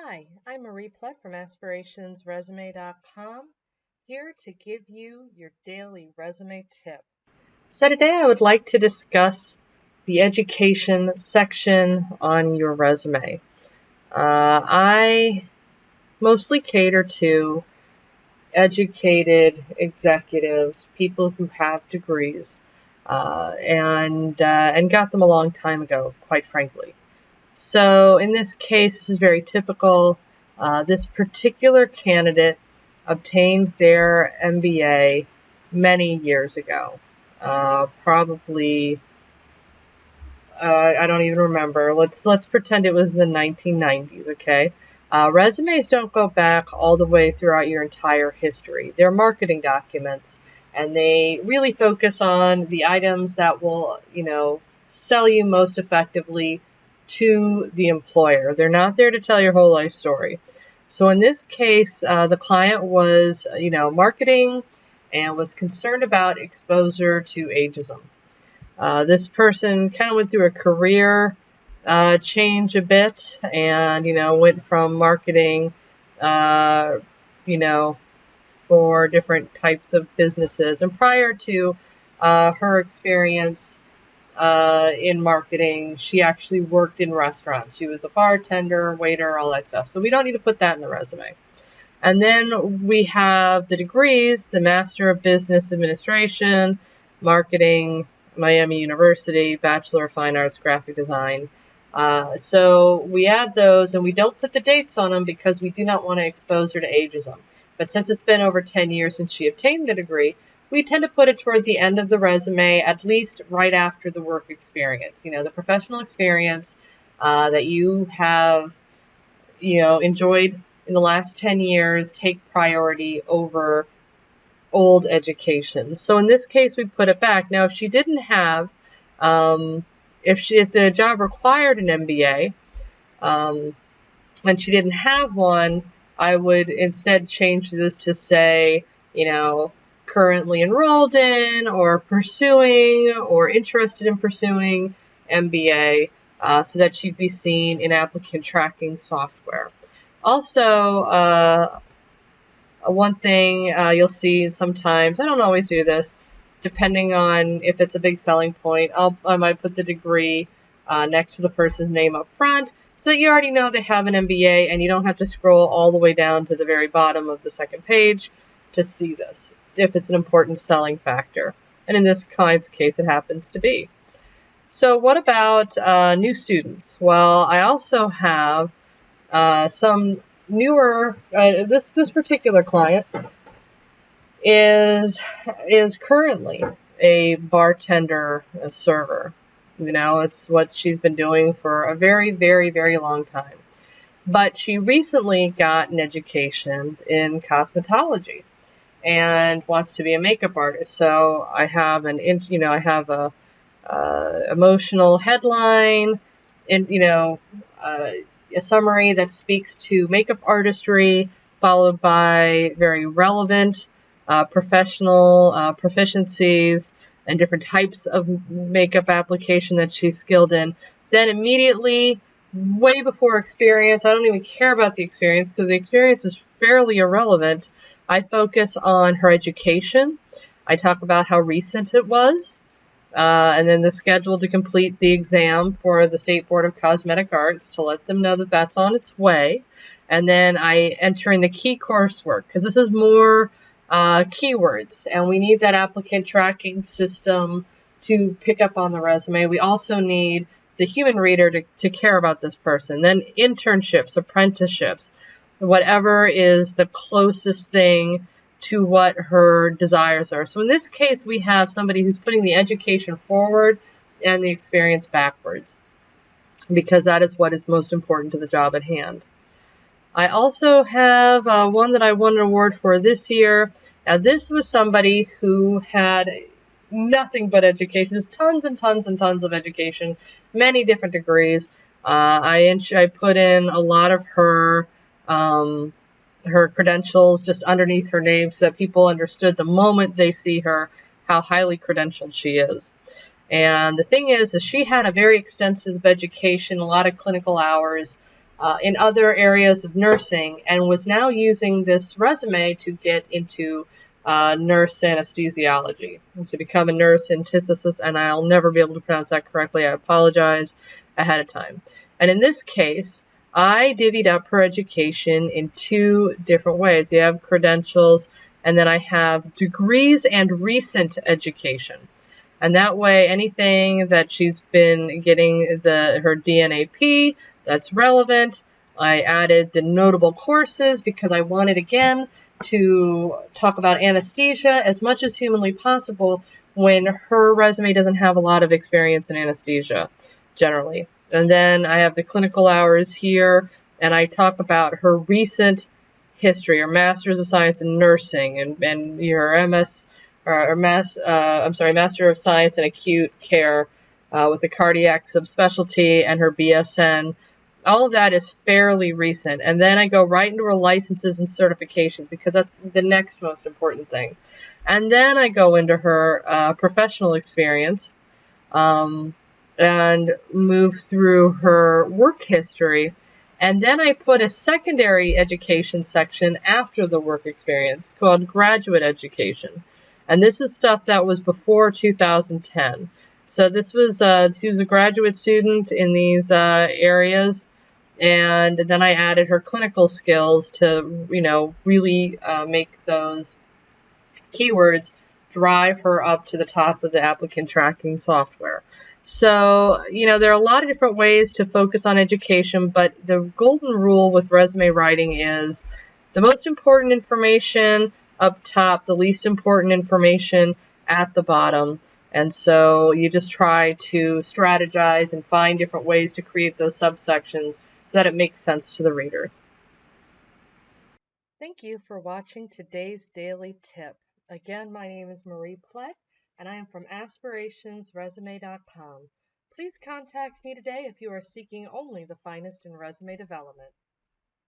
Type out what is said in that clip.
Hi, I'm Marie Plutt from AspirationsResume.com, here to give you your daily resume tip. So today I would like to discuss the education section on your resume. I mostly cater to educated executives, people who have degrees, and got them a long time ago, quite frankly. So in this case, this is very typical. This particular candidate obtained their MBA many years ago, probably I don't even remember. Let's pretend it was the 1990s. Okay. Resumes don't go back all the way throughout your entire history. They're marketing documents, and they really focus on the items that will, sell you most effectively to the employer. They're not there to tell your whole life story. So in this case, the client was, marketing and was concerned about exposure to ageism. This person kind of went through a career change a bit and, went from marketing, you know, for different types of businesses. And prior to her experience in marketing, she actually worked in restaurants. She was a bartender, waiter, all that stuff. So we don't need to put that in the resume. And then we have the degrees, the Master of Business Administration, Marketing, Miami University, Bachelor of Fine Arts, Graphic Design. So we add those, and we don't put the dates on them because we do not want to expose her to ageism. But since it's been over 10 years since she obtained the degree, we tend to put it toward the end of the resume, at least right after the work experience. The professional experience that you have, enjoyed in the last 10 years take priority over old education. So in this case, we put it back. Now, if she didn't have, if the job required an MBA, and she didn't have one, I would instead change this to say, currently enrolled in or pursuing or interested in pursuing MBA, so that she'd be seen in applicant tracking software. Also, one thing you'll see sometimes, I don't always do this, depending on if it's a big selling point, I might put the degree next to the person's name up front, so that you already know they have an MBA and you don't have to scroll all the way down to the very bottom of the second page to see this, if it's an important selling factor. And in this client's case, it happens to be. So what about new students? Well, I also have some newer, this particular client is currently a bartender, a server. It's what she's been doing for a very, very, very long time. But she recently got an education in cosmetology and wants to be a makeup artist. So I have a emotional headline, and a summary that speaks to makeup artistry, followed by very relevant professional proficiencies and different types of makeup application that she's skilled in. Then immediately, way before experience, I don't even care about the experience because the experience is fairly irrelevant. I focus on her education. I talk about how recent it was. And then the schedule to complete the exam for the State Board of Cosmetic Arts to let them know that that's on its way. And then I enter in the key coursework because this is more keywords, and we need that applicant tracking system to pick up on the resume. We also need the human reader to care about this person. Then internships, apprenticeships, whatever is the closest thing to what her desires are. So in this case, we have somebody who's putting the education forward and the experience backwards, because that is what is most important to the job at hand. I also have one that I won an award for this year. Now, this was somebody who had nothing but education, just tons and tons and tons of education, many different degrees. I put in a lot of her credentials just underneath her name so that people understood the moment they see her how highly credentialed she is. And the thing is she had a very extensive education, a lot of clinical hours, in other areas of nursing, and was now using this resume to get into nurse anesthesiology, to become a nurse anesthetist, and I'll never be able to pronounce that correctly. I apologize ahead of time. And in this case, I divvied up her education in two different ways. You have credentials, and then I have degrees and recent education. And that way, anything that she's been getting her DNAP that's relevant. I added the notable courses because I wanted, again, to talk about anesthesia as much as humanly possible when her resume doesn't have a lot of experience in anesthesia, generally. And then I have the clinical hours here, and I talk about her recent history, or Master's of Science in Nursing, and your Master of Science in Acute Care with a cardiac subspecialty, and her BSN. All of that is fairly recent. And then I go right into her licenses and certifications because that's the next most important thing. And then I go into her professional experience and move through her work history. And then I put a secondary education section after the work experience called graduate education. And this is stuff that was before 2010. So this was, she was a graduate student in these areas. And then I added her clinical skills to, really make those keywords drive her up to the top of the applicant tracking software. So, there are a lot of different ways to focus on education, but the golden rule with resume writing is the most important information up top, the least important information at the bottom. And so you just try to strategize and find different ways to create those subsections so that it makes sense to the reader. Thank you for watching today's daily tip. Again, my name is Marie Plett, and I am from aspirationsresume.com. Please contact me today if you are seeking only the finest in resume development.